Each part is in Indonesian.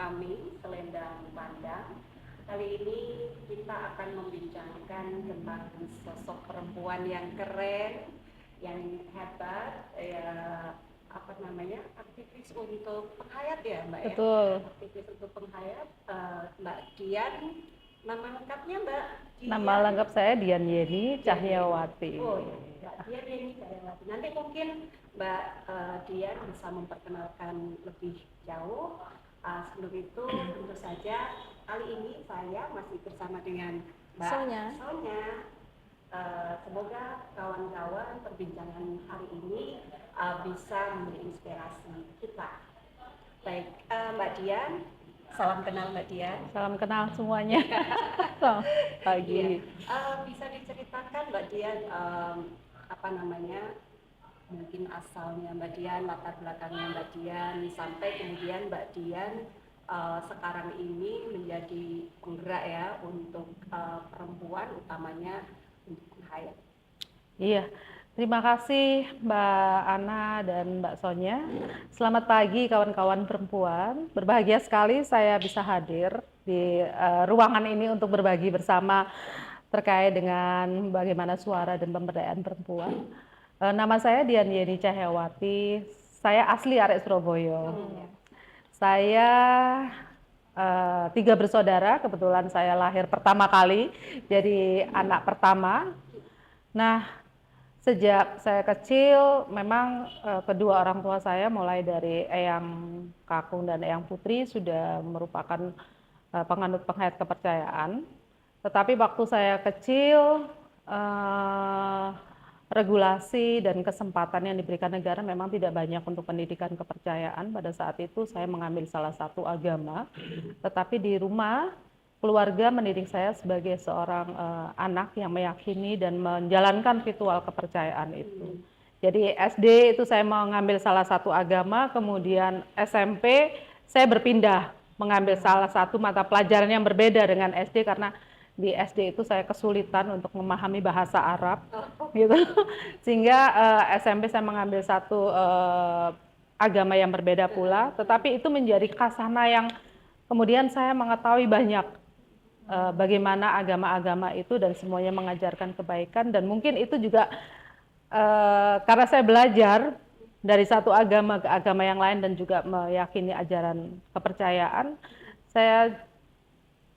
kami Selendang Pandang. Kali ini kita akan membincangkan tentang sosok perempuan yang keren, yang hebat, ya apa namanya, aktivis untuk penghayat ya Mbak ya. Betul. Aktivis untuk penghayat, Mbak Dian. Nama lengkapnya Mbak Dian? Nama lengkap saya Dian Yeni Cahyawati. Oh, Mbak Dian Yeni Cahyawati. Nanti mungkin Mbak Dian bisa memperkenalkan lebih jauh. Sebelum itu tentu saja kali ini saya masih bersama dengan Mbak Sonya. Semoga kawan-kawan perbincangan hari ini bisa memberi inspirasi kita. Baik, Mbak Dian, salam kenal Mbak Dian. Salam kenal semuanya. Selamat pagi. Bisa diceritakan Mbak Dian apa namanya, mungkin asalnya Mbak Dian, latar belakangnya Mbak Dian, sampai kemudian Mbak Dian sekarang ini menjadi penggerak ya untuk perempuan, utamanya untuk penghayat. Iya, terima kasih Mbak Ana dan Mbak Sonya. Selamat pagi kawan-kawan perempuan. Berbahagia sekali saya bisa hadir di ruangan ini untuk berbagi bersama terkait dengan bagaimana suara dan pemberdayaan perempuan. Nama saya Dian Yeni Cahyawati. Saya asli arek Surabaya. Saya 3 bersaudara, kebetulan saya lahir pertama kali, jadi anak pertama. Nah, sejak saya kecil, memang kedua orang tua saya mulai dari Eyang Kakung dan Eyang Putri sudah merupakan penganut penghayat kepercayaan. Tetapi waktu saya kecil, regulasi dan kesempatan yang diberikan negara memang tidak banyak untuk pendidikan kepercayaan. Pada saat itu saya mengambil salah satu agama, tetapi di rumah keluarga mendidik saya sebagai seorang anak yang meyakini dan menjalankan ritual kepercayaan itu. Jadi SD itu saya mengambil salah satu agama, kemudian SMP saya berpindah mengambil salah satu mata pelajaran yang berbeda dengan SD karena di SD itu saya kesulitan untuk memahami bahasa Arab, gitu. Sehingga SMP saya mengambil satu agama yang berbeda pula, tetapi itu menjadi khasana yang kemudian saya mengetahui banyak bagaimana agama-agama itu dan semuanya mengajarkan kebaikan, dan mungkin itu juga karena saya belajar dari satu agama ke agama yang lain dan juga meyakini ajaran kepercayaan, saya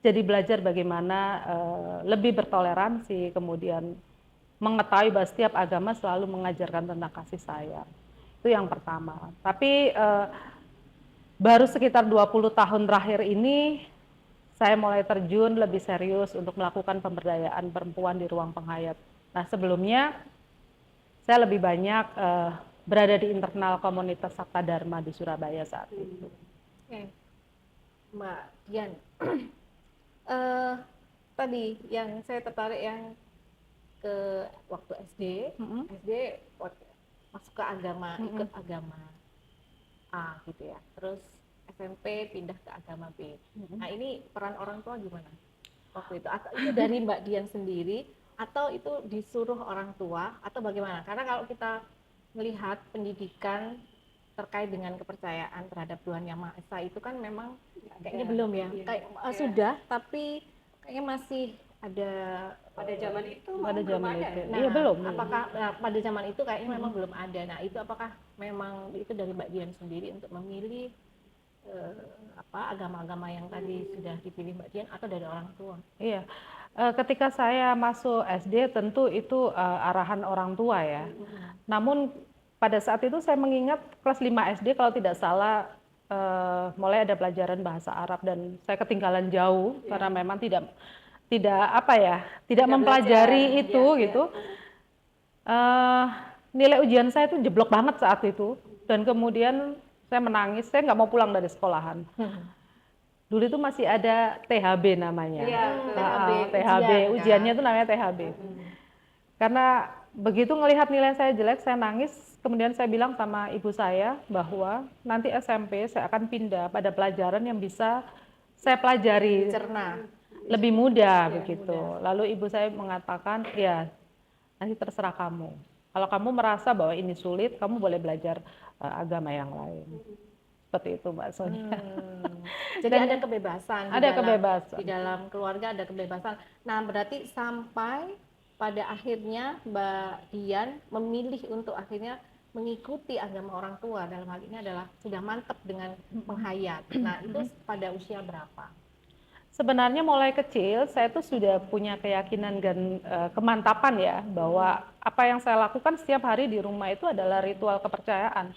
jadi belajar bagaimana lebih bertoleransi, kemudian mengetahui bahwa setiap agama selalu mengajarkan tentang kasih sayang. Itu yang pertama. Tapi baru sekitar 20 tahun terakhir ini saya mulai terjun lebih serius untuk melakukan pemberdayaan perempuan di ruang penghayat. Nah, sebelumnya saya lebih banyak berada di internal komunitas Sakta Dharma di Surabaya saat itu. Oke. Mbak Dian, tadi yang saya tertarik yang ke waktu SD, masuk ke agama, ikut agama A gitu ya. Terus SMP pindah ke agama B. Nah, ini peran orang tua gimana waktu itu? Atau itu dari Mbak Dian sendiri atau itu disuruh orang tua atau bagaimana? Karena kalau kita melihat pendidikan terkait dengan kepercayaan terhadap Tuhan Yang Maha Esa itu kan memang kayaknya belum ya. Sudah, tapi kayaknya masih ada pada zaman itu. Nah, iya, belum. Apakah pada zaman itu kayaknya memang belum ada. Nah, itu apakah memang itu dari Mbak Dian sendiri untuk memilih agama-agama yang tadi sudah dipilih Mbak Dian atau dari orang tua? Iya. Ketika saya masuk SD tentu itu arahan orang tua ya. Namun pada saat itu saya mengingat kelas 5 SD kalau tidak salah mulai ada pelajaran bahasa Arab dan saya ketinggalan jauh karena memang tidak mempelajari belajar, itu gitu. Nilai ujian saya itu jeblok banget saat itu dan kemudian saya menangis, saya nggak mau pulang dari sekolahan. Dulu itu masih ada THB namanya. THB, ujiannya itu namanya THB. Karena begitu ngelihat nilai saya jelek, saya nangis. Kemudian saya bilang sama ibu saya bahwa nanti SMP saya akan pindah pada pelajaran yang bisa saya pelajari lebih mudah begitu. Lalu ibu saya mengatakan, ya nanti terserah kamu. Kalau kamu merasa bahwa ini sulit, kamu boleh belajar agama yang lain. seperti itu Mbak Sonia. Jadi Dan ada kebebasan ada kebebasan. di dalam keluarga, ada kebebasan. Nah, berarti sampai pada akhirnya Mbak Dian memilih untuk akhirnya mengikuti agama orang tua, dalam hal ini adalah sudah mantap dengan penghayat. Nah, itu pada usia berapa? Sebenarnya mulai kecil saya tuh sudah punya keyakinan dan kemantapan ya bahwa apa yang saya lakukan setiap hari di rumah itu adalah ritual kepercayaan.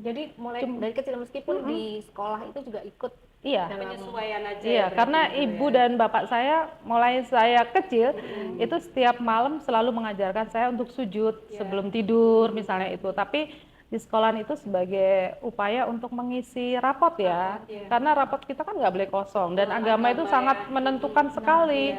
Jadi mulai dari kecil meskipun di sekolah itu juga ikut Iya. Penyesuaian aja Iya, berarti karena gitu ibu ya. dan bapak saya mulai saya kecil itu setiap malam selalu mengajarkan saya untuk sujud sebelum tidur misalnya itu. Tapi di sekolah itu sebagai upaya untuk mengisi rapot ya, karena rapot kita kan nggak boleh kosong dan agama itu sangat menentukan sekali.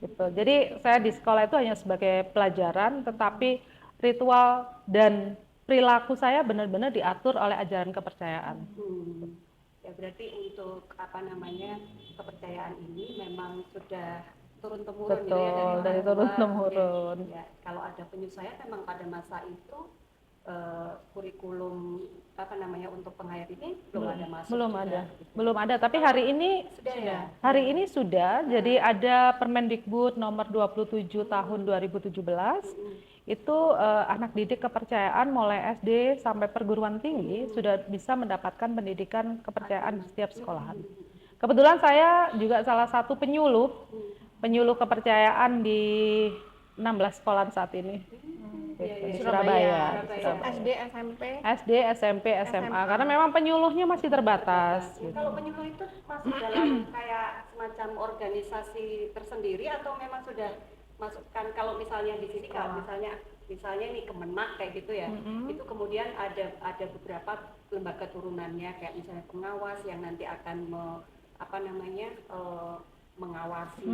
Gitu. Jadi saya di sekolah itu hanya sebagai pelajaran, tetapi ritual dan perilaku saya benar-benar diatur oleh ajaran kepercayaan. Ya berarti untuk apa namanya kepercayaan ini memang sudah turun temurun gitu ya Betul, dari orang turun tua. temurun. Ya, kalau ada penyesuaian memang pada masa itu kurikulum apa namanya untuk penghayat ini belum ada masuk. Belum juga, ada, gitu. belum ada. Tapi hari ini Sudah ya. hari ini sudah. Jadi ada Permendikbud nomor 27 tahun 2017. Itu anak didik kepercayaan mulai SD sampai perguruan tinggi sudah bisa mendapatkan pendidikan kepercayaan di setiap sekolahan. Kebetulan saya juga salah satu penyuluh kepercayaan di 16 sekolah saat ini. Di Surabaya. SD, SMP. SD, SMP, SMA. Karena memang penyuluhnya masih terbatas. Gitu. Kalau penyuluh itu masuk dalam kayak semacam organisasi tersendiri atau memang sudah masukkan kalau misalnya di sini kalau misalnya nih Kemenak kayak gitu ya, itu kemudian ada beberapa lembaga turunannya kayak misalnya pengawas yang nanti akan mengawasi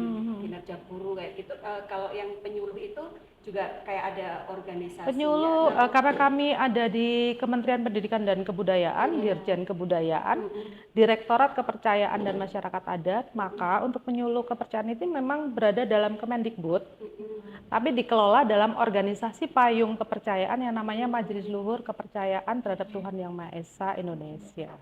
kinerja guru kayak gitu. Kalau yang penyuluh itu juga kayak ada organisasi. Penyuluh karena kami ada di Kementerian Pendidikan dan Kebudayaan, Dirjen Kebudayaan, Direktorat Kepercayaan dan Masyarakat Adat, maka untuk penyuluh kepercayaan itu memang berada dalam Kemendikbud, tapi dikelola dalam organisasi payung kepercayaan yang namanya Majelis Luhur Kepercayaan Terhadap Tuhan Yang Maha Esa Indonesia.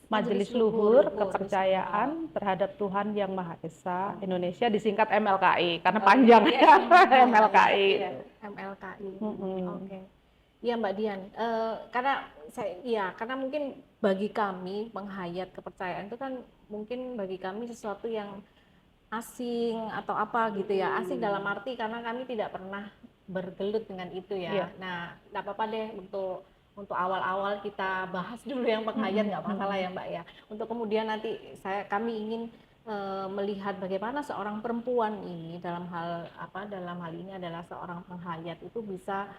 Majelis Luhur Kepercayaan Terhadap Tuhan Yang Maha Esa Indonesia, disingkat MLKI karena panjang. MLKI. MLKI. Oke. Iya Mbak Dian, karena mungkin bagi kami penghayat kepercayaan itu kan mungkin bagi kami sesuatu yang asing atau apa gitu ya. Asing dalam arti karena kami tidak pernah bergelut dengan itu ya. Nah, nggak apa-apa deh untuk awal-awal kita bahas dulu yang penghayat, nggak masalah ya Mbak ya. Untuk kemudian nanti kami ingin melihat bagaimana seorang perempuan ini dalam hal ini adalah seorang penghayat itu bisa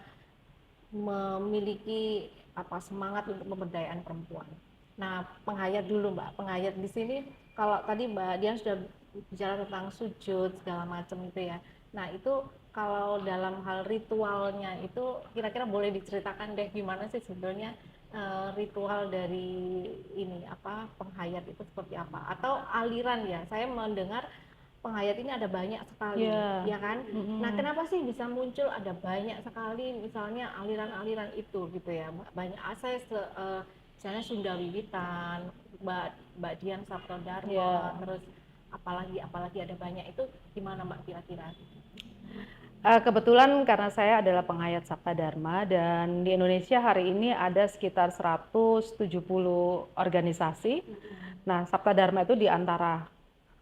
memiliki semangat untuk pemberdayaan perempuan. Nah, penghayat dulu Mbak. Penghayat di sini kalau tadi Mbak Dian sudah bicara tentang sujud segala macam itu ya. Nah, itu kalau dalam hal ritualnya itu kira-kira boleh diceritakan deh gimana sih sebenarnya ritual dari penghayat itu seperti apa, atau aliran ya. Saya mendengar penghayat ini ada banyak sekali, ya kan? Nah, kenapa sih bisa muncul ada banyak sekali misalnya aliran-aliran itu gitu ya? Banyak misalnya Sunda Wiwitan, Mbak Dian Sabto Dharma, terus apalagi ada banyak, itu gimana Mbak kira-kira? Kebetulan karena saya adalah penghayat Sabta Dharma dan di Indonesia hari ini ada sekitar 170 organisasi. Nah, Sabta Dharma itu di antara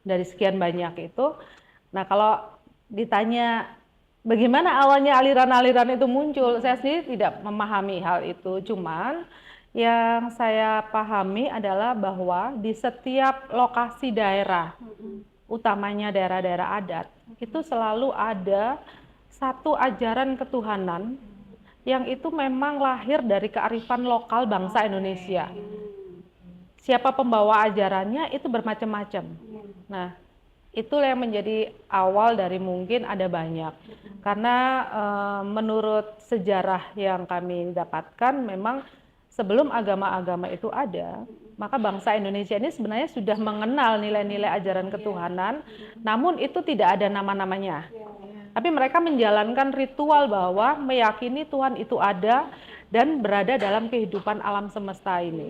dari sekian banyak itu. Nah, kalau ditanya bagaimana awalnya aliran-aliran itu muncul, saya sendiri tidak memahami hal itu. Cuman yang saya pahami adalah bahwa di setiap lokasi daerah, utamanya daerah-daerah adat, itu selalu ada satu ajaran ketuhanan yang itu memang lahir dari kearifan lokal bangsa Indonesia. Siapa pembawa ajarannya itu bermacam-macam. Nah, itulah yang menjadi awal dari mungkin ada banyak. Karena menurut sejarah yang kami dapatkan memang sebelum agama-agama itu ada, maka bangsa Indonesia ini sebenarnya sudah mengenal nilai-nilai ajaran ketuhanan, namun itu tidak ada nama-namanya. Tapi mereka menjalankan ritual bahwa meyakini Tuhan itu ada dan berada dalam kehidupan alam semesta ini.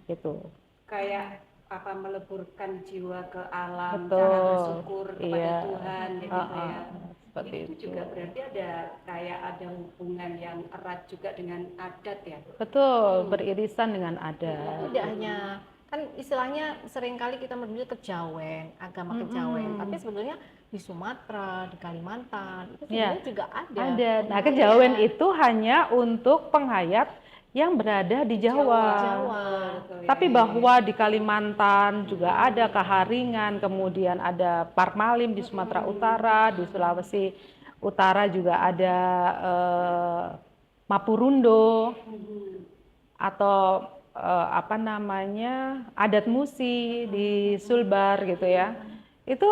Gitu. Kayak apa, meleburkan jiwa ke alam, Betul. cara bersyukur kepada Iya. Tuhan gitu ya. Seperti Itu itu. juga berarti ada hubungan yang erat juga dengan adat ya. Betul, beririsan dengan adat. Tidak hanya, kan istilahnya seringkali kita menuju kejawen, agama kejawen, tapi sebetulnya di Sumatera, di Kalimantan itu Ya, sebenarnya juga ada. ada. Nah, kejawen itu hanya untuk penghayat yang berada di Jawa. Betul ya. Tapi bahwa di Kalimantan juga ada Kaharingan, kemudian ada Parmalim di Sumatera Utara, di Sulawesi Utara juga ada Mapurundo, atau apa namanya, adat Musi di Sulbar gitu ya. Itu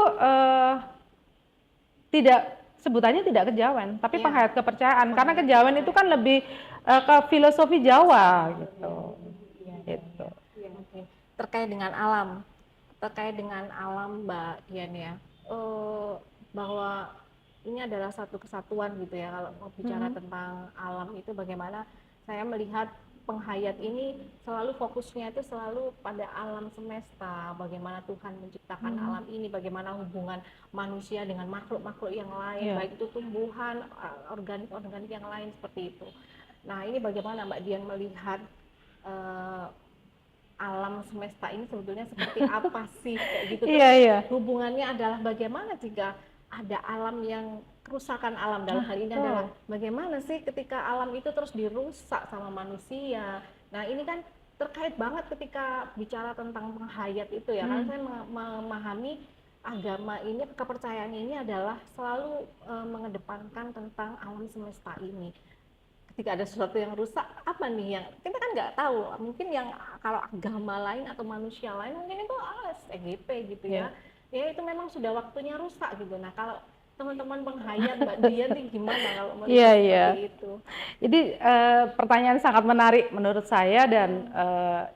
tidak, sebutannya tidak kejawen, tapi penghayat kepercayaan, karena kejawen itu kan lebih ke filosofi Jawa gitu. Gitu. Oke. Terkait dengan alam, Mbak Dian ya, bahwa ini adalah satu kesatuan gitu ya. Kalau mau bicara tentang alam itu, bagaimana saya melihat penghayat ini selalu fokusnya itu selalu pada alam semesta, bagaimana Tuhan menciptakan alam ini, bagaimana hubungan manusia dengan makhluk-makhluk yang lain, baik itu tumbuhan, organik yang lain seperti itu. Nah, ini bagaimana Mbak Dian melihat alam semesta ini sebetulnya seperti apa sih kayak gitu? Iya. Hubungannya adalah bagaimana jika ada alam yang kerusakan alam, dalam hal ini adalah bagaimana sih ketika alam itu terus dirusak sama manusia. Nah, ini kan terkait banget ketika bicara tentang penghayat itu ya, karena saya memahami agama ini, kepercayaan ini adalah selalu mengedepankan tentang alam semesta ini. Ketika ada sesuatu yang rusak, apa nih yang kita kan nggak tahu, mungkin yang kalau agama lain atau manusia lain mungkin itu EGP gitu ya, ya itu memang sudah waktunya rusak gitu. Nah, kalau teman-teman penghayat Mbak Dian nih gimana kalau melihat seperti itu? Jadi pertanyaan sangat menarik menurut saya, dan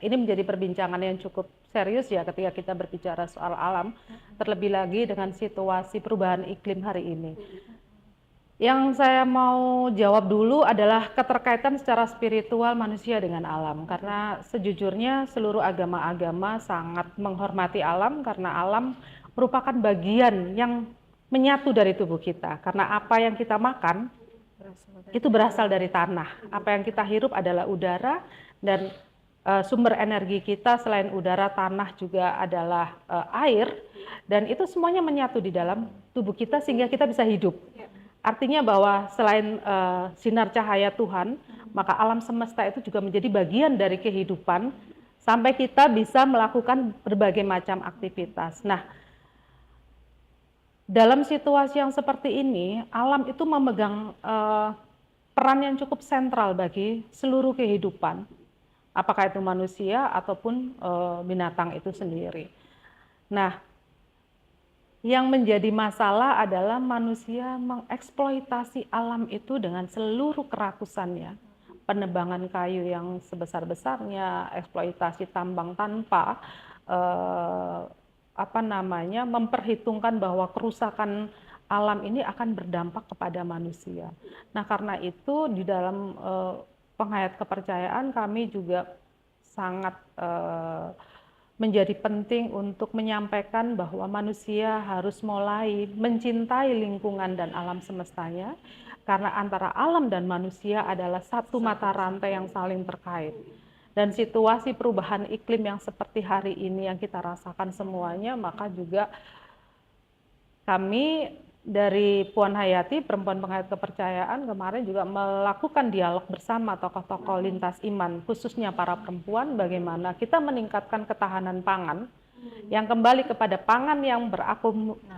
ini menjadi perbincangan yang cukup serius ya ketika kita berbicara soal alam, terlebih lagi dengan situasi perubahan iklim hari ini. Yang saya mau jawab dulu adalah keterkaitan secara spiritual manusia dengan alam, karena sejujurnya seluruh agama-agama sangat menghormati alam, karena alam merupakan bagian yang menyatu dari tubuh kita, karena apa yang kita makan itu berasal dari tanah, apa yang kita hirup adalah udara, dan sumber energi kita selain udara, tanah juga adalah air, dan itu semuanya menyatu di dalam tubuh kita sehingga kita bisa hidup. Artinya bahwa selain sinar cahaya Tuhan, maka alam semesta itu juga menjadi bagian dari kehidupan sampai kita bisa melakukan berbagai macam aktivitas. Nah, dalam situasi yang seperti ini, alam itu memegang peran yang cukup sentral bagi seluruh kehidupan, apakah itu manusia ataupun binatang itu sendiri. Nah, yang menjadi masalah adalah manusia mengeksploitasi alam itu dengan seluruh kerakusannya. Penebangan kayu yang sebesar-besarnya, eksploitasi tambang tanpa memperhitungkan bahwa kerusakan alam ini akan berdampak kepada manusia. Nah, karena itu di dalam penghayat kepercayaan kami juga sangat menjadi penting untuk menyampaikan bahwa manusia harus mulai mencintai lingkungan dan alam semestanya, karena antara alam dan manusia adalah satu mata rantai yang saling terkait. Dan situasi perubahan iklim yang seperti hari ini yang kita rasakan semuanya, maka juga kami dari Puan Hayati, Perempuan Penghayat Kepercayaan, kemarin juga melakukan dialog bersama tokoh-tokoh lintas iman, khususnya para perempuan, bagaimana kita meningkatkan ketahanan pangan, yang kembali kepada pangan yang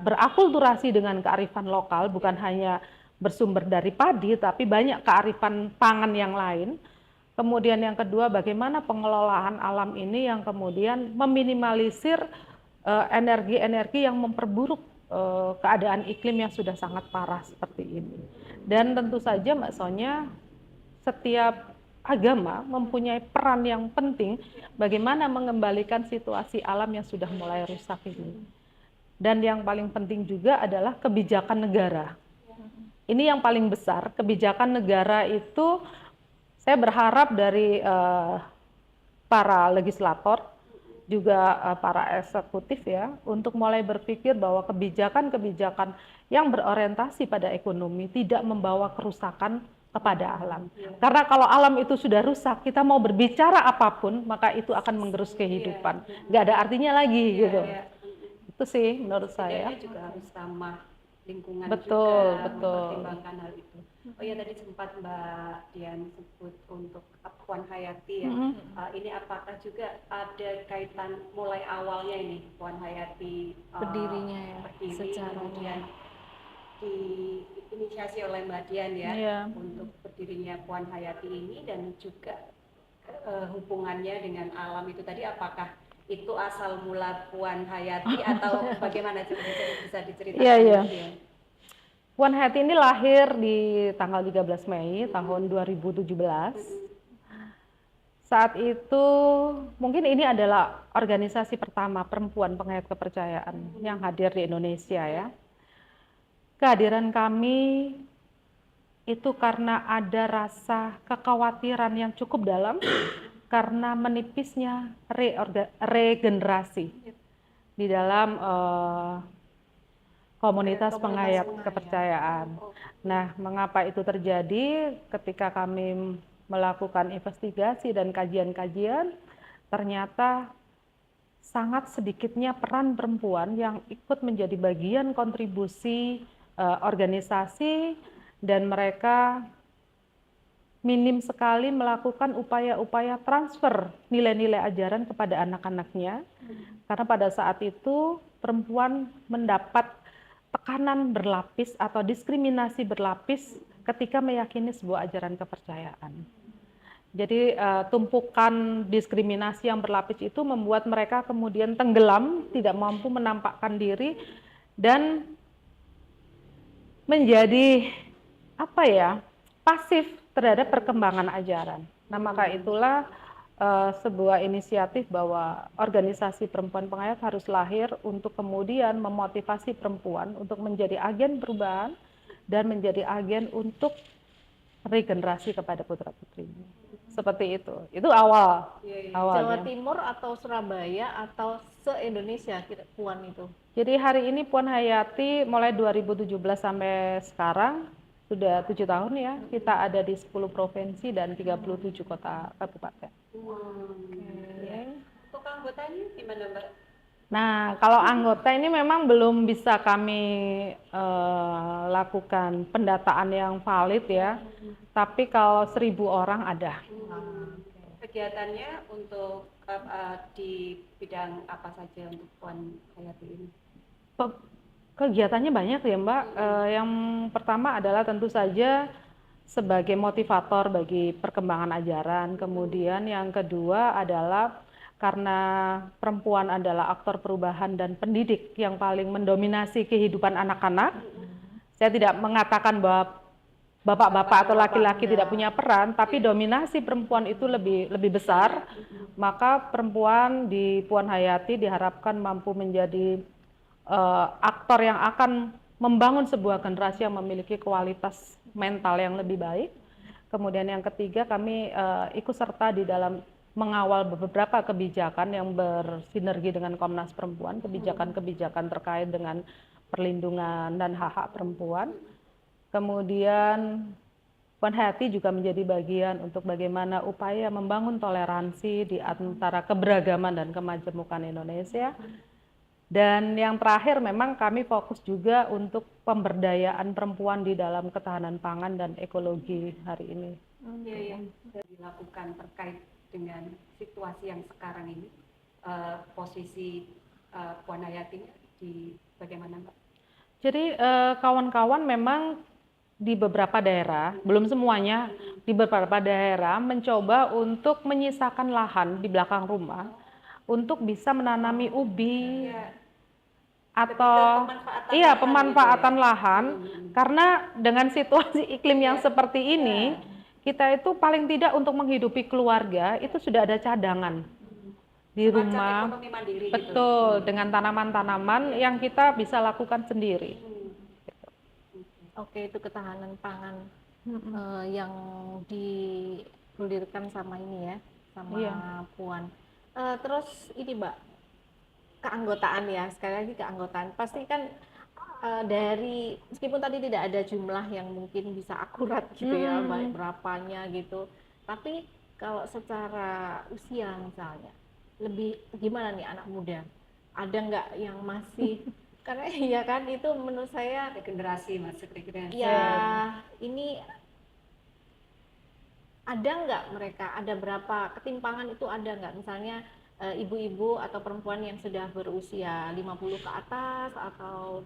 berakulturasi dengan kearifan lokal, bukan hanya bersumber dari padi, tapi banyak kearifan pangan yang lain. Kemudian yang kedua, bagaimana pengelolaan alam ini yang kemudian meminimalisir energi-energi yang memperburuk keadaan iklim yang sudah sangat parah seperti ini. Dan tentu saja Mbak Sonia, setiap agama mempunyai peran yang penting bagaimana mengembalikan situasi alam yang sudah mulai rusak ini. Dan yang paling penting juga adalah kebijakan negara. Ini yang paling besar, kebijakan negara itu Saya berharap dari para legislator juga para eksekutif ya untuk mulai berpikir bahwa kebijakan-kebijakan yang berorientasi pada ekonomi tidak membawa kerusakan kepada alam. Karena kalau alam itu sudah rusak, kita mau berbicara apapun maka itu akan menggerus kehidupan. Nggak ada artinya lagi gitu. Itu sih menurut saya. Setidaknya juga harus ramah lingkungan Betul, juga, betul. mempertimbangkan hal itu. Oh ya, tadi sempat Mbak Dian sebut untuk Puan Hayati ya. Ini apakah juga ada kaitan mulai awalnya ini Puan Hayati Berdirinya ya, berdiri, secara kemudian diinisiasi oleh Mbak Dian ya Iya. untuk berdirinya Puan Hayati ini, dan juga hubungannya dengan alam itu tadi, apakah itu asal mula Puan Hayati atau bagaimana, coba bisa diceritakan? Iya, iya. Mbak Dian? Puan Hayati ini lahir di tanggal 13 Mei tahun 2017. Saat itu mungkin ini adalah organisasi pertama perempuan penghayat kepercayaan yang hadir di Indonesia ya. Kehadiran kami itu karena ada rasa kekhawatiran yang cukup dalam karena menipisnya regenerasi di dalam komunitas penghayat kepercayaan. Nah, mengapa itu terjadi? Ketika kami melakukan investigasi dan kajian-kajian, ternyata sangat sedikitnya peran perempuan yang ikut menjadi bagian kontribusi organisasi, dan mereka minim sekali melakukan upaya-upaya transfer nilai-nilai ajaran kepada anak-anaknya, karena pada saat itu perempuan mendapat tekanan berlapis atau diskriminasi berlapis ketika meyakini sebuah ajaran kepercayaan. Jadi tumpukan diskriminasi yang berlapis itu membuat mereka kemudian tenggelam, tidak mampu menampakkan diri, dan menjadi pasif terhadap perkembangan ajaran. Nah, maka itulah sebuah inisiatif bahwa organisasi perempuan penghayat harus lahir untuk kemudian memotivasi perempuan untuk menjadi agen perubahan dan menjadi agen untuk regenerasi kepada putra-putrinya. Seperti itu. Itu awalnya. Jawa Timur atau Surabaya atau se-Indonesia Puan itu? Jadi hari ini Puan Hayati mulai 2017 sampai sekarang sudah 7 tahun ya, kita ada di 10 provinsi dan 37 kota kabupaten. Untuk anggotanya gimana, Mbak? Nah, kalau anggota ini memang belum bisa kami lakukan pendataan yang valid ya, tapi kalau 1.000 orang ada. Kegiatannya untuk di bidang apa saja untuk Puan Hayati ini? Kegiatannya banyak ya Mbak. Yang pertama adalah tentu saja sebagai motivator bagi perkembangan ajaran. Kemudian yang kedua adalah karena perempuan adalah aktor perubahan dan pendidik yang paling mendominasi kehidupan anak-anak. Saya tidak mengatakan bahwa bapak-bapak atau laki-laki tidak punya peran, tapi dominasi perempuan itu lebih besar. Maka perempuan di Puan Hayati diharapkan mampu menjadi aktor yang akan membangun sebuah generasi yang memiliki kualitas mental yang lebih baik. Kemudian yang ketiga, kami ikut serta di dalam mengawal beberapa kebijakan yang bersinergi dengan Komnas Perempuan, kebijakan-kebijakan terkait dengan perlindungan dan hak-hak perempuan. Kemudian Puan Hayati juga menjadi bagian untuk bagaimana upaya membangun toleransi di antara keberagaman dan kemajemukan Indonesia. Dan yang terakhir memang kami fokus juga untuk pemberdayaan perempuan di dalam ketahanan pangan dan ekologi hari ini. Yang dilakukan terkait dengan situasi yang sekarang ini, posisi Puan Hayati di bagaimana, Mbak? Jadi kawan-kawan memang di beberapa daerah, belum semuanya, di beberapa daerah mencoba untuk menyisakan lahan di belakang rumah untuk bisa menanami ubi atau pemanfaatan lahan, karena dengan situasi iklim yang seperti ini kita itu paling tidak untuk menghidupi keluarga itu sudah ada cadangan di rumah. Ekonomi mandiri, betul gitu. Dengan tanaman-tanaman yang kita bisa lakukan sendiri. Oke, itu ketahanan pangan yang digulirkan sama ini ya, sama Iya. Puan. Terus ini Mbak, keanggotaan ya, sekali lagi keanggotaan. Pasti kan dari meskipun tadi tidak ada jumlah yang mungkin bisa akurat gitu ya, baik berapanya gitu. Tapi kalau secara usia misalnya, lebih gimana nih anak muda? Ada nggak yang masih karena ya kan itu menurut saya Regenerasi, masuk regenerasi. ya ini ada nggak mereka, ada berapa ketimpangan itu ada nggak? Misalnya ibu-ibu atau perempuan yang sudah berusia 50 ke atas atau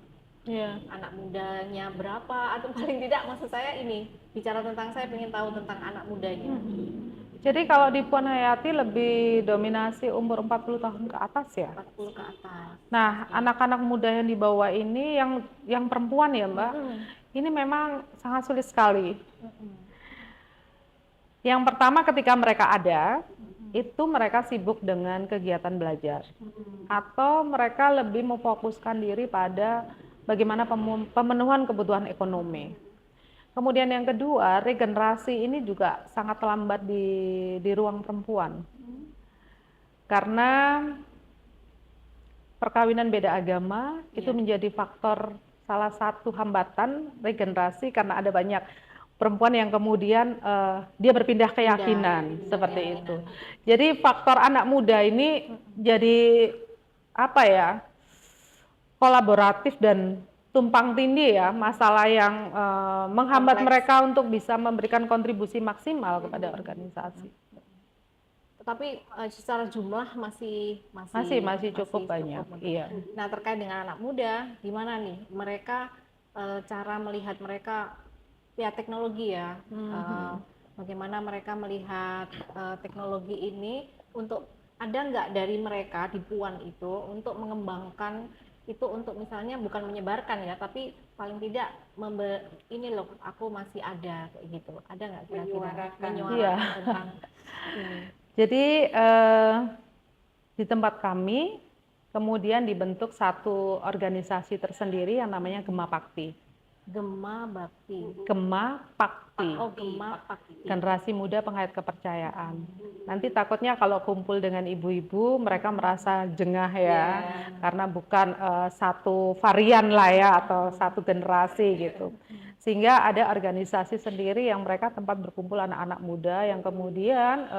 Iya. anak mudanya berapa atau paling tidak maksud saya ini bicara tentang saya ingin tahu tentang anak mudanya. Jadi kalau di Puan Hayati lebih dominasi umur 40 tahun ke atas ya. 40 ke atas. Nah, anak-anak muda yang dibawa ini yang perempuan ya, Mbak. Ini memang sangat sulit sekali. Yang pertama ketika mereka ada, itu mereka sibuk dengan kegiatan belajar. Atau mereka lebih memfokuskan diri pada bagaimana pemenuhan kebutuhan ekonomi. Kemudian yang kedua, regenerasi ini juga sangat lambat di ruang perempuan. Karena perkawinan beda agama itu menjadi faktor salah satu hambatan regenerasi karena ada banyak perempuan yang kemudian dia berpindah keyakinan seperti itu. Jadi faktor anak muda ini jadi apa ya, kolaboratif dan tumpang tindih ya, masalah yang menghambat mereka untuk bisa memberikan kontribusi maksimal kepada organisasi. Tetapi secara jumlah masih cukup banyak. Iya. Nah, terkait dengan anak muda, gimana nih mereka cara melihat mereka ya teknologi ya, bagaimana mereka melihat teknologi ini untuk ada nggak dari mereka di Puan itu untuk mengembangkan itu untuk misalnya bukan menyebarkan ya, tapi paling tidak ini loh aku masih ada kayak gitu. Ada nggak kira-kira menyuarakan tentang ini? Jadi di tempat kami kemudian dibentuk satu organisasi tersendiri yang namanya Gema Pakti. Gema Bakti. Gema Pakti. Oh, Gema Pakti. Generasi Muda Penghayat Kepercayaan. Nanti takutnya kalau kumpul dengan ibu-ibu mereka merasa jengah ya, karena bukan satu varian lah ya atau satu generasi gitu. Sehingga ada organisasi sendiri yang mereka tempat berkumpul anak-anak muda yang kemudian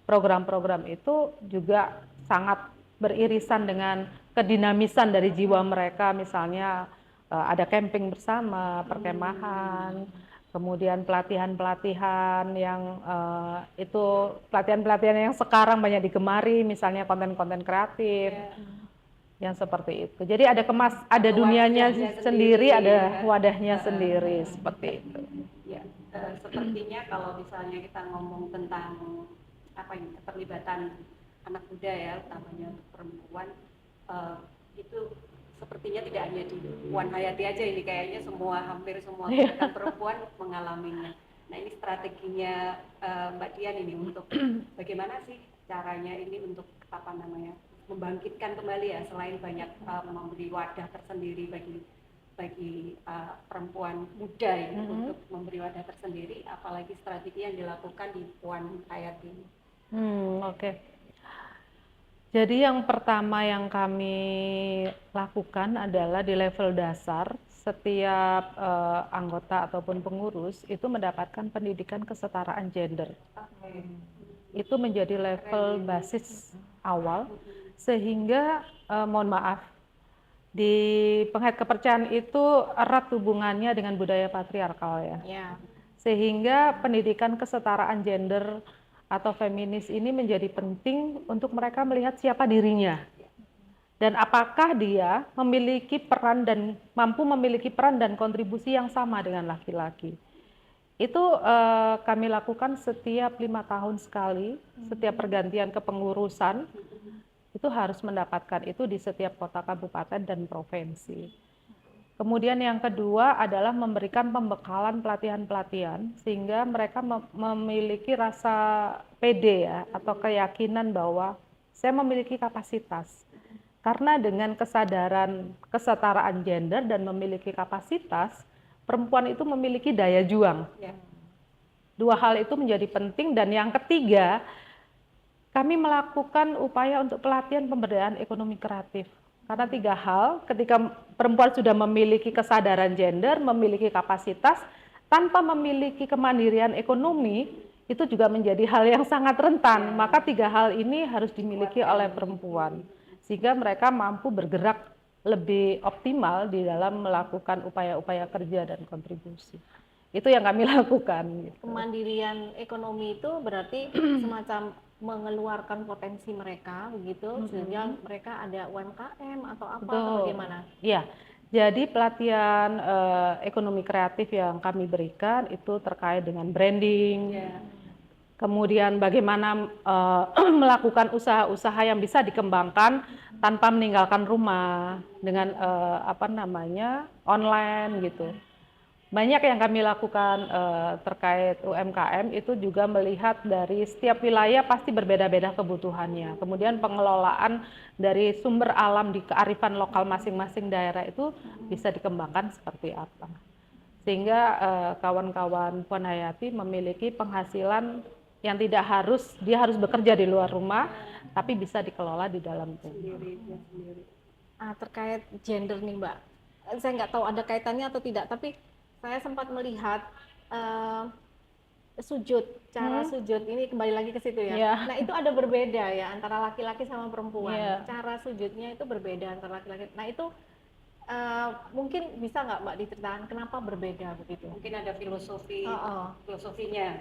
program-program itu juga sangat beririsan dengan kedinamisan dari jiwa mereka, misalnya ada camping bersama, perkemahan, kemudian pelatihan-pelatihan yang itu pelatihan-pelatihan yang sekarang banyak digemari, misalnya konten-konten kreatif. Yang seperti itu. Jadi ada dunianya sendiri, ada wadahnya sendiri seperti itu. Ya, sepertinya kalau misalnya kita ngomong tentang apa ini keterlibatan anak muda ya, utamanya untuk perempuan, itu sepertinya tidak hanya di Puan Hayati aja ini, kayaknya hampir semua gerakan perempuan mengalaminya. Nah ini strateginya Mbak Dian ini untuk bagaimana sih caranya ini untuk apa namanya membangkitkan kembali ya, selain banyak memberi wadah tersendiri bagi perempuan muda ini untuk memberi wadah tersendiri, apalagi strategi yang dilakukan di Puan Hayati ini. Oke. Jadi yang pertama yang kami lakukan adalah di level dasar, setiap anggota ataupun pengurus itu mendapatkan pendidikan kesetaraan gender. Itu menjadi level basis awal, sehingga mohon maaf, di penghayat kepercayaan itu erat hubungannya dengan budaya patriarkal ya. Sehingga pendidikan kesetaraan gender atau feminis ini menjadi penting untuk mereka melihat siapa dirinya dan apakah dia memiliki peran dan mampu memiliki peran dan kontribusi yang sama dengan laki-laki. Itu kami lakukan setiap 5 tahun sekali, setiap pergantian kepengurusan itu harus mendapatkan itu di setiap kota, kabupaten, dan provinsi. Kemudian yang kedua adalah memberikan pembekalan pelatihan-pelatihan sehingga mereka memiliki rasa pede ya, atau keyakinan bahwa saya memiliki kapasitas. Karena dengan kesadaran kesetaraan gender dan memiliki kapasitas, perempuan itu memiliki daya juang. Dua hal itu menjadi penting. Dan yang ketiga, kami melakukan upaya untuk pelatihan pemberdayaan ekonomi kreatif. Karena tiga hal, ketika perempuan sudah memiliki kesadaran gender, memiliki kapasitas, tanpa memiliki kemandirian ekonomi, itu juga menjadi hal yang sangat rentan. Maka tiga hal ini harus dimiliki oleh perempuan, sehingga mereka mampu bergerak lebih optimal di dalam melakukan upaya-upaya kerja dan kontribusi. Itu yang kami lakukan. Gitu. Kemandirian ekonomi itu berarti semacam mengeluarkan potensi mereka begitu, sehingga mereka ada UMKM atau apa atau bagaimana? Iya, jadi pelatihan ekonomi kreatif yang kami berikan itu terkait dengan branding, kemudian bagaimana melakukan usaha-usaha yang bisa dikembangkan tanpa meninggalkan rumah dengan online gitu. Banyak yang kami lakukan terkait UMKM itu juga melihat dari setiap wilayah pasti berbeda-beda kebutuhannya. Kemudian pengelolaan dari sumber alam di kearifan lokal masing-masing daerah itu bisa dikembangkan seperti apa. Sehingga kawan-kawan Puan Hayati memiliki penghasilan yang tidak dia harus bekerja di luar rumah, tapi bisa dikelola di dalam rumah. Terkait gender nih Mbak, saya nggak tahu ada kaitannya atau tidak, tapi saya sempat melihat sujud, cara sujud ini kembali lagi ke situ ya. Nah itu ada berbeda ya antara laki-laki sama perempuan. Cara sujudnya itu berbeda antara laki-laki. Nah itu mungkin bisa nggak Mbak diceritakan kenapa berbeda begitu? Mungkin ada filosofinya.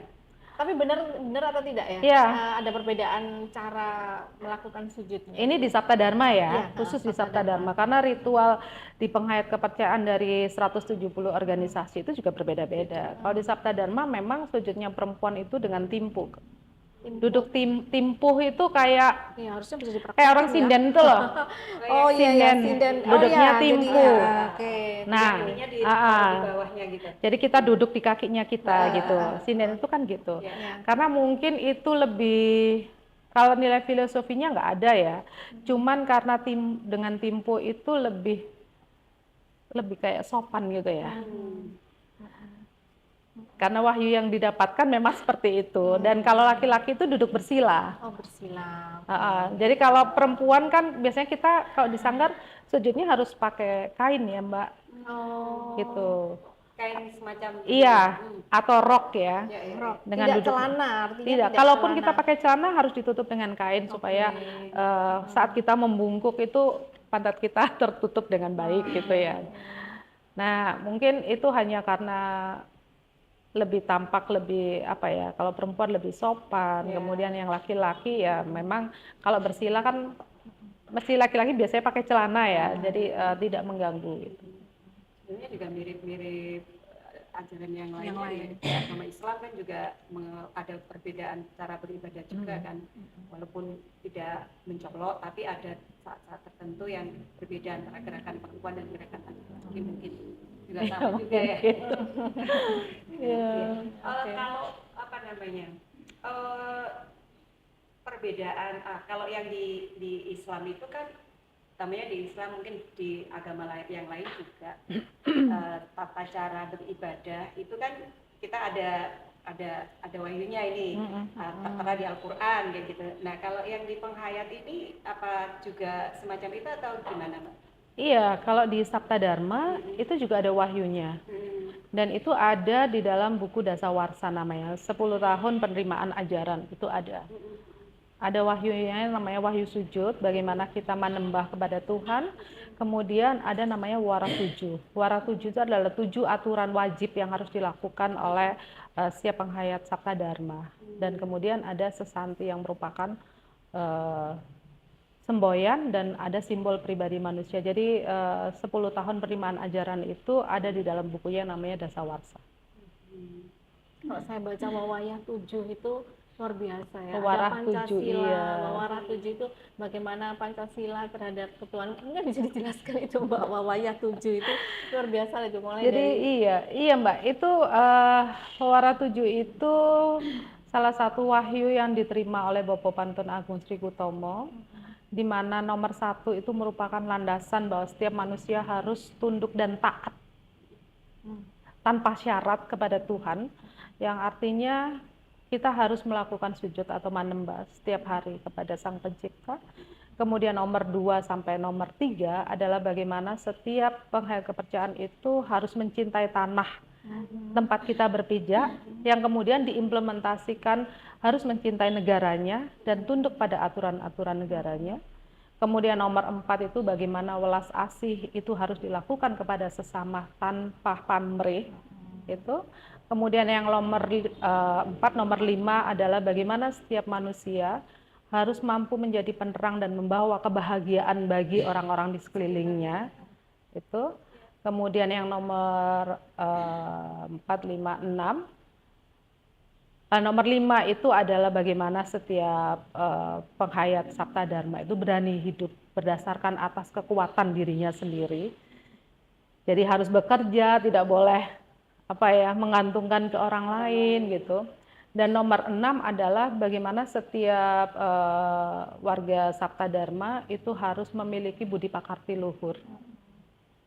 Tapi benar atau tidak ya? Ada perbedaan cara melakukan sujudnya. Ini di Sabta Dharma ya, khusus di Sabta Dharma. Karena ritual di penghayat kepercayaan dari 170 organisasi itu juga berbeda-beda. Kalau di Sabta Dharma memang sujudnya perempuan itu dengan timpu. Duduk timpuh itu kayak harusnya bisa kayak orang sinden itu loh. Sinden. Duduknya timpuh. Nah, di bawahnya gitu. Jadi kita duduk di kakinya kita gitu. Sinden itu kan gitu. Karena mungkin itu lebih, kalau nilai filosofinya nggak ada ya. Cuman karena dengan timpuh itu lebih kayak sopan gitu ya. Karena wahyu yang didapatkan memang seperti itu. Dan kalau laki-laki itu duduk bersila. Bersila. Jadi kalau perempuan kan biasanya kita kalau di sanggar sujudnya harus pakai kain ya Mbak. Gitu. Kain semacam atau rok ya. Rok. Dengan tidak duduk. celana, artinya tidak. Kalaupun kita pakai celana harus ditutup dengan kain supaya saat kita membungkuk itu pantat kita tertutup dengan baik gitu ya. Nah, mungkin itu hanya karena lebih tampak lebih kalau perempuan lebih sopan, kemudian yang laki-laki ya memang kalau bersila kan mesti laki-laki biasanya pakai celana ya, jadi tidak mengganggu gitu. Sebenarnya juga mirip-mirip ajaran yang lain. Agama Islam kan juga ada perbedaan cara beribadah juga kan, walaupun tidak mencolok tapi ada saat-saat tertentu yang berbeda antara gerakan perempuan dan gerakan laki-laki mungkin juga sama juga ya. Kalau perbedaan kalau yang di Islam itu kan namanya di Islam, mungkin di agama yang lain juga tata cara beribadah itu kan kita ada wahyunya ini tertera di Al-Qur'an kayak gitu. Nah, kalau yang di penghayat ini apa juga semacam itu atau gimana, Mbak? Iya, kalau di Sabta Dharma itu juga ada wahyunya. Dan itu ada di dalam buku Dasawarsa namanya, 10 tahun penerimaan ajaran, itu ada. Ada wahyunya namanya wahyu sujud, bagaimana kita menembah kepada Tuhan. Kemudian ada namanya wara 7. Wara 7 itu adalah 7 aturan wajib yang harus dilakukan oleh setiap penghayat Sabta Dharma. Dan kemudian ada sesanti yang merupakan semboyan dan ada simbol pribadi manusia. Jadi 10 tahun penerimaan ajaran itu ada di dalam bukunya namanya Dasawarsa. Kalau saya baca Wawayah 7 itu luar biasa ya. Wawarah ada Pancasila, 7, iya. Wawarah 7 itu bagaimana Pancasila terhadap ketuhanan. Mungkin bisa dijelaskan itu Mbak, Wawayah 7 itu luar biasa itu mulai Jadi dari... iya Mbak, itu Wawarah 7 itu salah satu wahyu yang diterima oleh Bapak Pantun Agung Sri Kutomo, di mana nomor 1 itu merupakan landasan bahwa setiap manusia harus tunduk dan taat tanpa syarat kepada Tuhan. yang artinya kita harus melakukan sujud atau manembah setiap hari kepada Sang Pencipta. Kemudian nomor 2 sampai nomor 3 adalah bagaimana setiap penghayat kepercayaan itu harus mencintai tanah tempat kita berpijak, yang kemudian diimplementasikan harus mencintai negaranya dan tunduk pada aturan-aturan negaranya. Kemudian nomor 4 itu bagaimana welas asih itu harus dilakukan kepada sesama tanpa pamrih. Itu. Kemudian yang nomor 4, nomor 5 adalah bagaimana setiap manusia harus mampu menjadi penerang dan membawa kebahagiaan bagi orang-orang di sekelilingnya. Itu. Kemudian yang nomor 4, 5, 6. Nomor 5 itu adalah bagaimana setiap penghayat Sabta Dharma itu berani hidup berdasarkan atas kekuatan dirinya sendiri. Jadi harus bekerja, tidak boleh menggantungkan ke orang lain gitu. Dan nomor 6 adalah bagaimana setiap warga Sabta Dharma itu harus memiliki budi pakarti luhur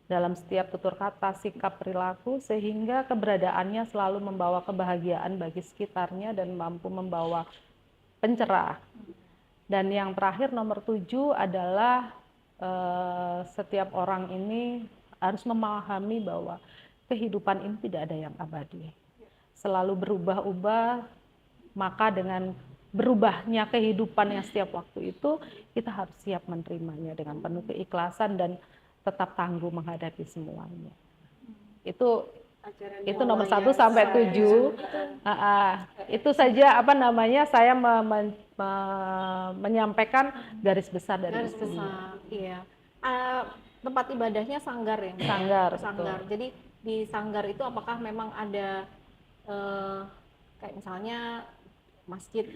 dalam setiap tutur kata, sikap, perilaku, sehingga keberadaannya selalu membawa kebahagiaan bagi sekitarnya dan mampu membawa pencerah. Dan yang terakhir nomor 7 adalah setiap orang ini harus memahami bahwa kehidupan ini tidak ada yang abadi, selalu berubah-ubah. Maka dengan berubahnya kehidupan yang setiap waktu itu, kita harus siap menerimanya dengan penuh keikhlasan dan tetap tangguh menghadapi semuanya. Itu nomor 1 sampai 7. Itu saja saya menyampaikan garis besar dari studi. Iya. Tempat ibadahnya sanggar ya? Sanggar. Jadi di sanggar itu apakah memang ada kayak misalnya masjid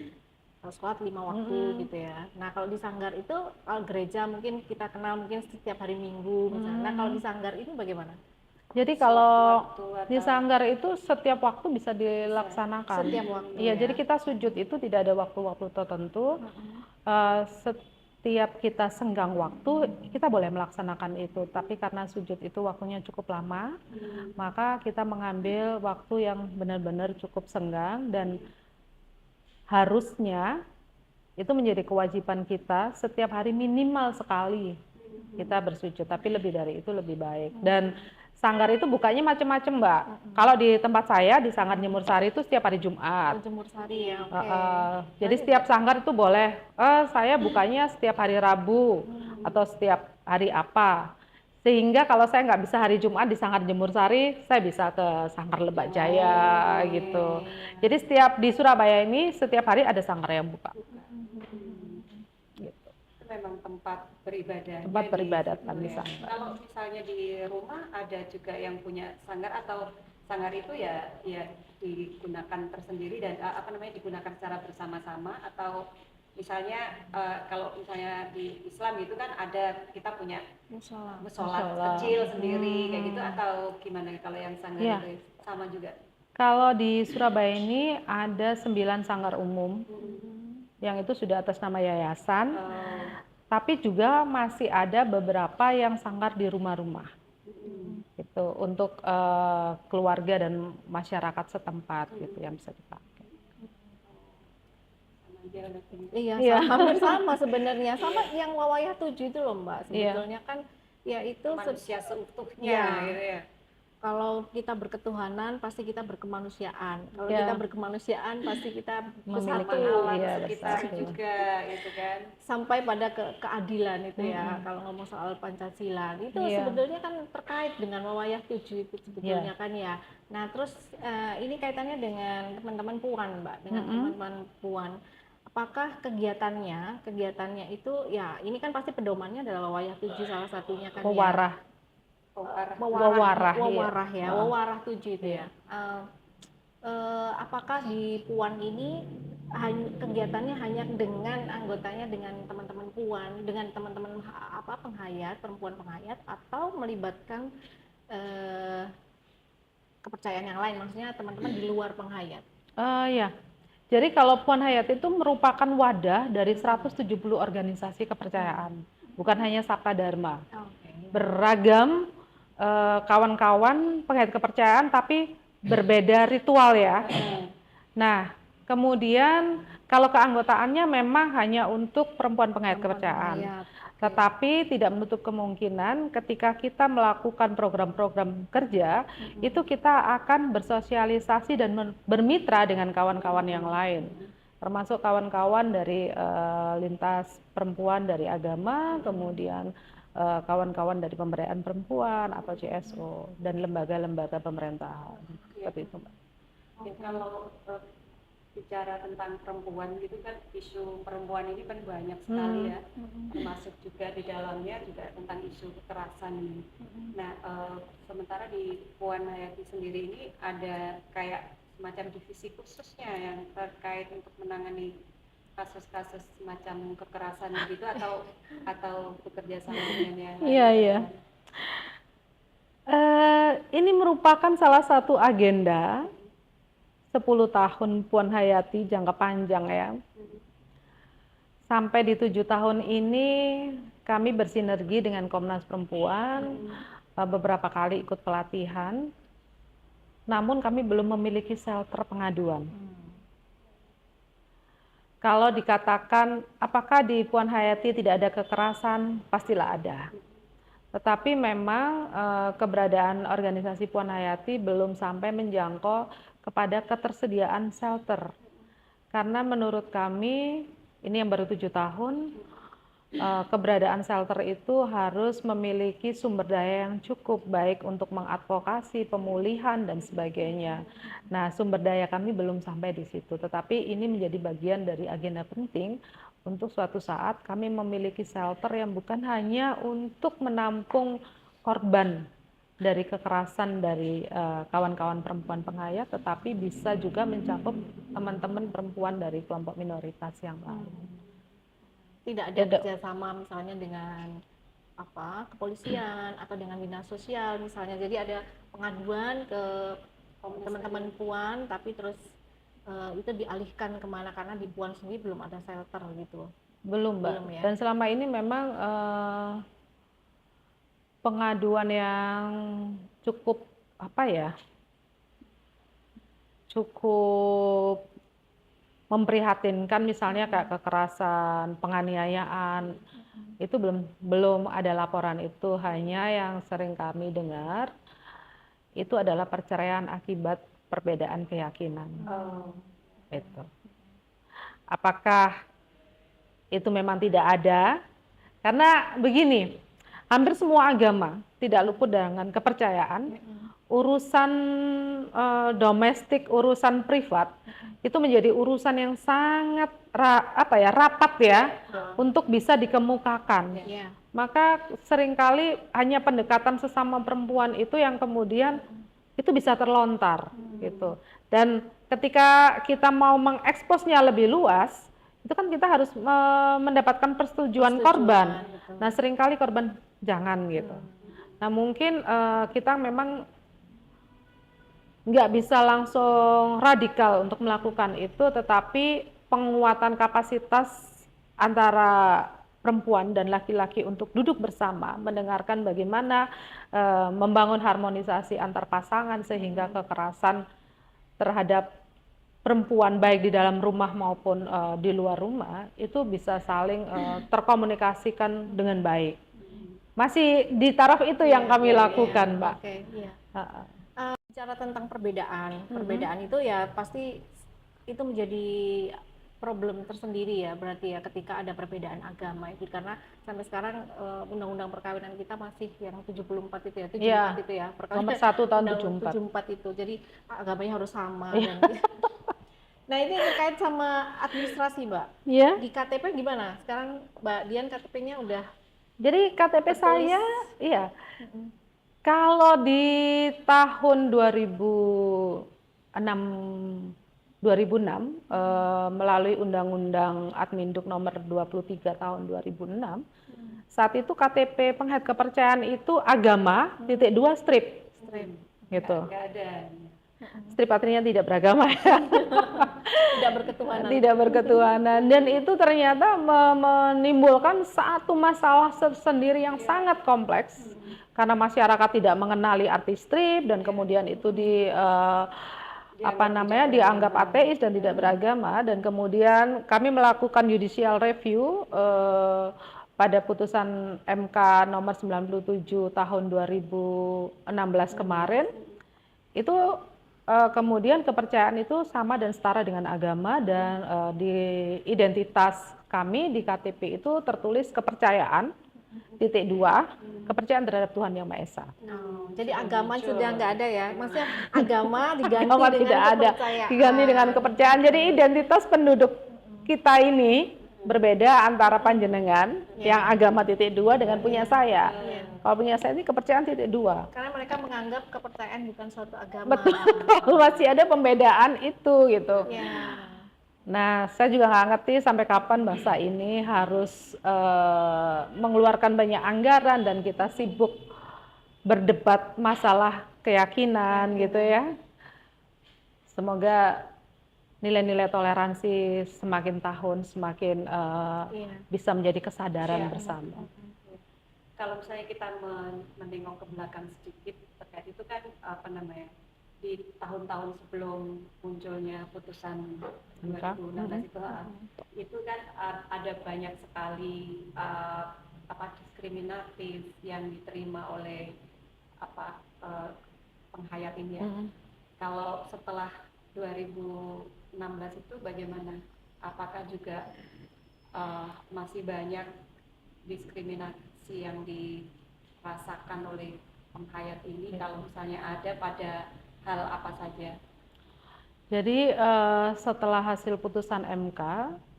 sholat 5 waktu gitu ya. Nah kalau di sanggar itu, kalau gereja mungkin kita kenal mungkin setiap hari Minggu misalnya. Nah kalau di sanggar itu bagaimana? Jadi kalau di sanggar itu setiap waktu bisa dilaksanakan. Setiap waktu. Iya, jadi kita sujud itu tidak ada waktu-waktu tertentu. Setiap kita senggang waktu, kita boleh melaksanakan itu. Tapi karena sujud itu waktunya cukup lama, maka kita mengambil waktu yang benar-benar cukup senggang, dan harusnya itu menjadi kewajiban kita setiap hari minimal sekali kita bersujud, tapi lebih dari itu lebih baik. Dan sanggar itu bukanya macam-macam, Mbak. Kalau di tempat saya di Sanggar Jemur Sari itu setiap hari Jumat. Jemur Sari ya. Jadi setiap sanggar itu boleh. Saya bukanya setiap hari Rabu atau setiap hari apa. Sehingga kalau saya nggak bisa hari Jumat di Sanggar Jemur Sari, saya bisa ke Sanggar Lebak Jaya gitu. Jadi di Surabaya ini setiap hari ada sanggar yang buka. Gitu. Itu memang tempat beribadah. Tempat beribadatan di sanggar. Kalau misalnya di rumah ada juga yang punya sanggar, atau sanggar itu ya digunakan tersendiri dan digunakan secara bersama-sama, atau misalnya kalau misalnya di Islam gitu kan ada, kita punya musola kecil sendiri kayak gitu, atau gimana kalau yang sanggar itu sama juga? Kalau di Surabaya ini ada 9 sanggar umum yang itu sudah atas nama yayasan, tapi juga masih ada beberapa yang sanggar di rumah-rumah gitu, untuk keluarga dan masyarakat setempat gitu yang bisa dipakai. Iya, hampir sama sebenarnya, sama yang Wawayah 7 itu loh Mbak, sebetulnya kan ya itu manusia seutuhnya gitu ya. Kalau kita berketuhanan pasti kita berkemanusiaan. Kalau kita berkemanusiaan pasti kita memiliki alam sekitar juga gitu kan. Sampai pada keadilan itu ya. Kalau ngomong soal Pancasila itu sebetulnya kan terkait dengan Wawayah 7 itu sebetulnya kan ya. Nah, terus ini kaitannya dengan teman-teman Puan, Mbak, dengan teman-teman Puan. Apakah kegiatannya itu ya ini kan pasti pedomannya adalah Wawayah 7 salah satunya kan Wawarah 7 itu ya. Apakah di Puan ini kegiatannya hanya dengan anggotanya, dengan teman-teman Puan, dengan teman-teman penghayat, perempuan penghayat, atau melibatkan kepercayaan yang lain, maksudnya teman-teman di luar penghayat? Ya. Jadi kalau Puan Hayat itu merupakan wadah dari 170 organisasi kepercayaan, bukan hanya Sabta Dharma. Beragam kawan-kawan penghayat kepercayaan, tapi berbeda ritual ya. Nah, kemudian kalau keanggotaannya memang hanya untuk perempuan pengayat kepercayaan. Pengayat. Oke. Tetapi tidak menutup kemungkinan ketika kita melakukan program-program kerja, itu kita akan bersosialisasi dan bermitra dengan kawan-kawan yang lain. Termasuk kawan-kawan dari lintas perempuan dari agama, kemudian kawan-kawan dari pemberdayaan perempuan atau CSO, dan lembaga-lembaga pemerintahan. Seperti itu, Mbak. Mungkin kalau bicara tentang perempuan gitu kan, isu perempuan ini kan banyak sekali ya, termasuk juga di dalamnya juga tentang isu kekerasan ini. Nah, sementara di Puan Hayati sendiri ini ada kayak semacam divisi khususnya yang terkait untuk menangani kasus-kasus semacam kekerasan gitu, atau bekerja sama dengan yang lain. Iya. Ini merupakan salah satu agenda 10 tahun Puan Hayati, jangka panjang ya. Sampai di 7 tahun ini kami bersinergi dengan Komnas Perempuan, beberapa kali ikut pelatihan, namun kami belum memiliki shelter pengaduan. Kalau dikatakan apakah di Puan Hayati tidak ada kekerasan, pastilah ada. Tetapi memang keberadaan organisasi Puan Hayati belum sampai menjangkau kepada ketersediaan shelter. Karena menurut kami, ini yang baru 7 tahun, keberadaan shelter itu harus memiliki sumber daya yang cukup baik untuk mengadvokasi, pemulihan, dan sebagainya. Nah, sumber daya kami belum sampai di situ, tetapi ini menjadi bagian dari agenda penting untuk suatu saat kami memiliki shelter yang bukan hanya untuk menampung korban dari kekerasan dari kawan-kawan perempuan pengayat, tetapi bisa juga mencakup teman-teman perempuan dari kelompok minoritas yang lain. Tidak ada kerjasama misalnya dengan kepolisian atau dengan dinas sosial misalnya, jadi ada pengaduan ke teman-teman Puan, tapi terus itu dialihkan kemana karena di Puan sendiri belum ada shelter gitu. Belum, Mbak. Belum, ya? Dan selama ini memang pengaduan yang cukup cukup memprihatinkan, misalnya kayak kekerasan, penganiayaan, itu belum ada laporan itu. Hanya yang sering kami dengar itu adalah perceraian akibat perbedaan keyakinan. Itu. Apakah itu memang tidak ada? Karena begini, hampir semua agama tidak luput dengan kepercayaan. Urusan domestik, urusan privat itu menjadi urusan yang sangat rapat ya, untuk bisa dikemukakan. Maka seringkali hanya pendekatan sesama perempuan itu yang kemudian itu bisa terlontar gitu. Dan ketika kita mau mengeksposnya lebih luas, itu kan kita harus mendapatkan persetujuan korban. Betul. Nah, seringkali korban jangan gitu. Nah, mungkin kita memang nggak bisa langsung radikal untuk melakukan itu, tetapi penguatan kapasitas antara perempuan dan laki-laki untuk duduk bersama, mendengarkan bagaimana membangun harmonisasi antar pasangan sehingga kekerasan terhadap perempuan baik di dalam rumah maupun di luar rumah itu bisa saling terkomunikasikan dengan baik. Masih di taraf itu yang kami lakukan, Mbak. Bicara tentang perbedaan itu ya pasti itu menjadi problem tersendiri ya, berarti ya ketika ada perbedaan agama itu, karena sampai sekarang undang-undang perkawinan kita masih yang 74 itu ya, 74 itu ya, nomor 1 tahun 74 itu, jadi agamanya harus sama. Dan nah, ini terkait sama administrasi, Mbak. Di KTP gimana? Sekarang Mbak Dian KTP-nya udah? Jadi KTP saya, kalau di tahun 2006 melalui Undang-Undang Adminduk nomor 23 tahun 2006, saat itu KTP pengayat kepercayaan itu agama, _2 strip. Gitu. Strip artinya tidak beragama ya. Tidak berketuhanan. Dan itu ternyata menimbulkan satu masalah sendiri yang sangat kompleks. Karena masyarakat tidak mengenali arti strip, dan kemudian itu dianggap ateis dan tidak beragama, dan kemudian kami melakukan judicial review pada putusan MK nomor 97 tahun 2016 kemarin. Itu kemudian kepercayaan itu sama dan setara dengan agama, dan di identitas kami di KTP itu tertulis kepercayaan titik dua, kepercayaan terhadap Tuhan Yang Maha Esa. Jadi agama sudah nggak ada ya, maksudnya agama diganti Agama dengan tidak ada, kepercayaan. diganti dengan kepercayaan. Jadi identitas penduduk kita ini berbeda antara panjenengan yang agama titik dua dengan punya saya. Kalau punya saya ini kepercayaan titik dua. Karena mereka menganggap kepercayaan bukan suatu agama. Betul, masih ada pembedaan itu gitu. Ya. Nah, saya juga nggak ngerti sampai kapan bangsa ini harus mengeluarkan banyak anggaran dan kita sibuk berdebat masalah keyakinan gitu ya. Semoga nilai-nilai toleransi semakin tahun semakin bisa menjadi kesadaran bersama. Kalau misalnya kita menengok ke belakang sedikit terkait itu kan di tahun-tahun sebelum munculnya putusan 2016 itu kan ada banyak sekali diskriminatif yang diterima oleh penghayat ini ya. Kalau setelah 2016 itu bagaimana? Apakah juga masih banyak diskriminasi yang dirasakan oleh penghayat ini? Kalau misalnya ada, pada hal apa saja? Jadi setelah hasil putusan MK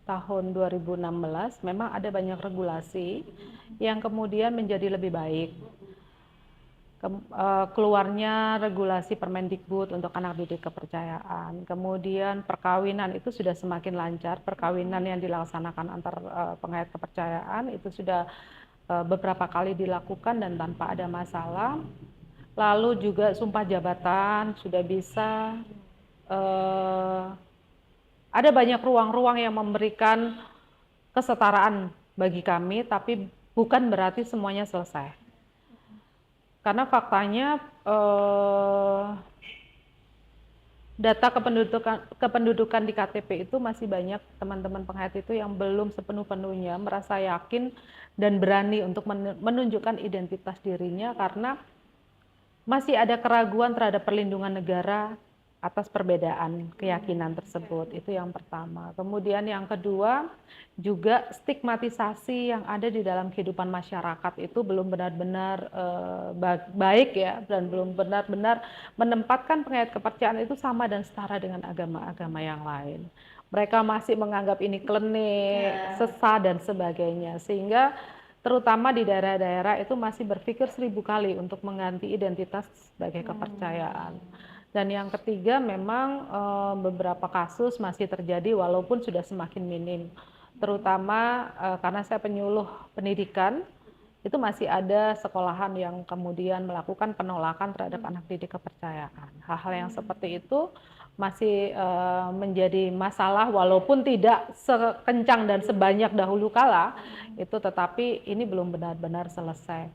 tahun 2016 memang ada banyak regulasi yang kemudian menjadi lebih baik. Keluarnya regulasi Permendikbud untuk anak didik kepercayaan, kemudian perkawinan itu sudah semakin lancar. Perkawinan yang dilaksanakan antar penghayat kepercayaan itu sudah beberapa kali dilakukan dan tanpa ada masalah. Lalu juga sumpah jabatan sudah bisa, ada banyak ruang-ruang yang memberikan kesetaraan bagi kami, tapi bukan berarti semuanya selesai. Karena faktanya data kependudukan di KTP itu masih banyak teman-teman penghayat itu yang belum sepenuh-penuhnya merasa yakin dan berani untuk menunjukkan identitas dirinya, karena masih ada keraguan terhadap perlindungan negara atas perbedaan keyakinan tersebut. Itu yang pertama. Kemudian yang kedua, juga stigmatisasi yang ada di dalam kehidupan masyarakat itu belum benar-benar baik ya, dan belum benar-benar menempatkan penghayat kepercayaan itu sama dan setara dengan agama-agama yang lain. Mereka masih menganggap ini klinik, sesat dan sebagainya, sehingga terutama di daerah-daerah itu masih berpikir 1000 kali untuk mengganti identitas sebagai kepercayaan. Dan yang ketiga, memang beberapa kasus masih terjadi walaupun sudah semakin minim. Terutama karena saya penyuluh pendidikan, itu masih ada sekolahan yang kemudian melakukan penolakan terhadap anak didik kepercayaan. Hal-hal yang seperti itu masih menjadi masalah walaupun tidak sekencang dan sebanyak dahulu kala itu, tetapi ini belum benar-benar selesai.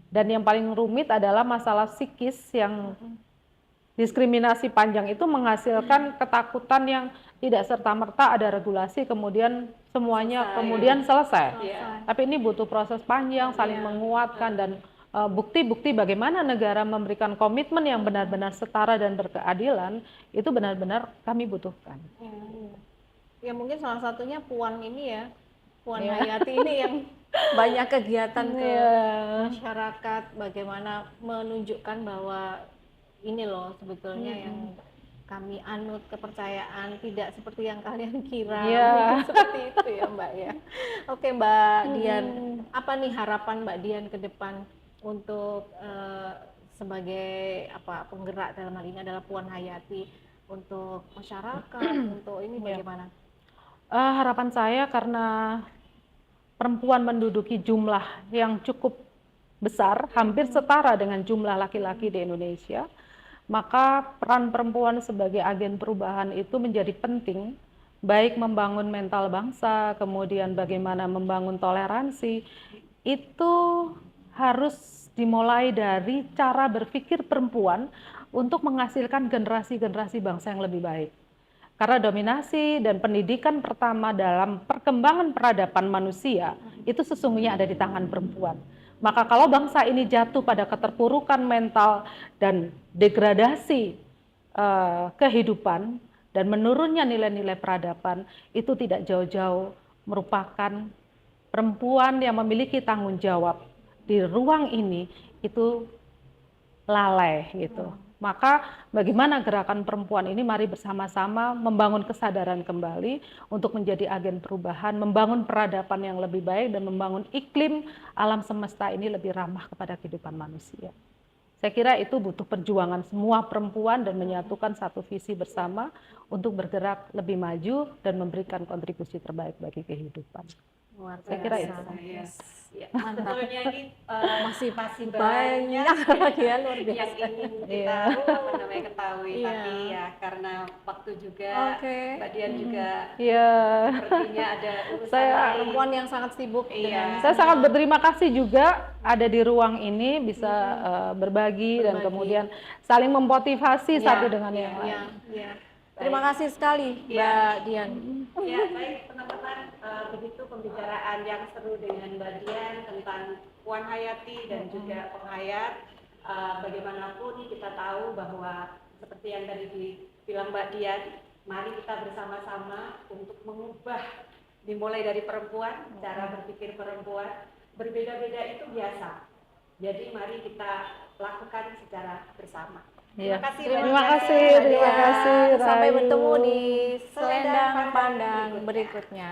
Dan yang paling rumit adalah masalah psikis, yang diskriminasi panjang itu menghasilkan ketakutan yang tidak serta-merta ada regulasi kemudian semuanya kemudian selesai. Tapi ini butuh proses panjang, saling menguatkan, dan bukti-bukti bagaimana negara memberikan komitmen yang benar-benar setara dan berkeadilan itu benar-benar kami butuhkan. Ya mungkin salah satunya Puan ini ya, Puan Hayati ini yang banyak kegiatan ke masyarakat, bagaimana menunjukkan bahwa ini loh sebetulnya yang kami anut, kepercayaan tidak seperti yang kalian kira. Seperti itu ya Mbak ya. Oke Mbak Dian, apa nih harapan Mbak Dian ke depan untuk sebagai penggerak dalam hal ini adalah Puan Hayati untuk masyarakat, untuk ini bagaimana? Harapan saya, karena perempuan menduduki jumlah yang cukup besar, hampir setara dengan jumlah laki-laki di Indonesia, maka peran perempuan sebagai agen perubahan itu menjadi penting, baik membangun mental bangsa, kemudian bagaimana membangun toleransi, itu harus dimulai dari cara berpikir perempuan untuk menghasilkan generasi-generasi bangsa yang lebih baik. Karena dominasi dan pendidikan pertama dalam perkembangan peradaban manusia itu sesungguhnya ada di tangan perempuan. Maka kalau bangsa ini jatuh pada keterpurukan mental dan degradasi kehidupan dan menurunnya nilai-nilai peradaban, itu tidak jauh-jauh merupakan perempuan yang memiliki tanggung jawab di ruang ini itu lalai gitu. Maka bagaimana gerakan perempuan ini, mari bersama-sama membangun kesadaran kembali untuk menjadi agen perubahan, membangun peradaban yang lebih baik dan membangun iklim alam semesta ini lebih ramah kepada kehidupan manusia. Saya kira itu butuh perjuangan semua perempuan dan menyatukan satu visi bersama untuk bergerak lebih maju dan memberikan kontribusi terbaik bagi kehidupan. Luar Saya kira biasa. itu. Yes. Ya, Mantap. sebetulnya ini Masih masih banyak banyak ya, luar yang biasa. ingin kita Iya. apa namanya ketahui, Iya. tapi ya karena waktu juga, Oke. Mbak Dian juga Ya, sepertinya ada urusan Saya- lain. Perempuan yang sangat sibuk Iya. dengan saya sangat berterima kasih juga ada di ruang ini bisa berbagi dan Berbagi. kemudian saling memotivasi Iya, satu dengan iya, yang lain. Ya. Iya. Terima kasih sekali Iya. Mbak Dian. Ya, baik teman-teman, begitu pembicaraan yang seru dengan Mbak Dian tentang Puan Hayati dan juga penghayat. Bagaimanapun kita tahu bahwa seperti yang tadi dibilang Mbak Dian, mari kita bersama-sama untuk mengubah, dimulai dari perempuan, cara berpikir perempuan, berbeda-beda itu biasa. Jadi mari kita lakukan secara bersama. Iya. Terima kasih. Terima kasih, Mbak terima Dian. kasih, Sampai Rayu. bertemu di Selendang Selendang Pandang Pandang berikutnya. berikutnya.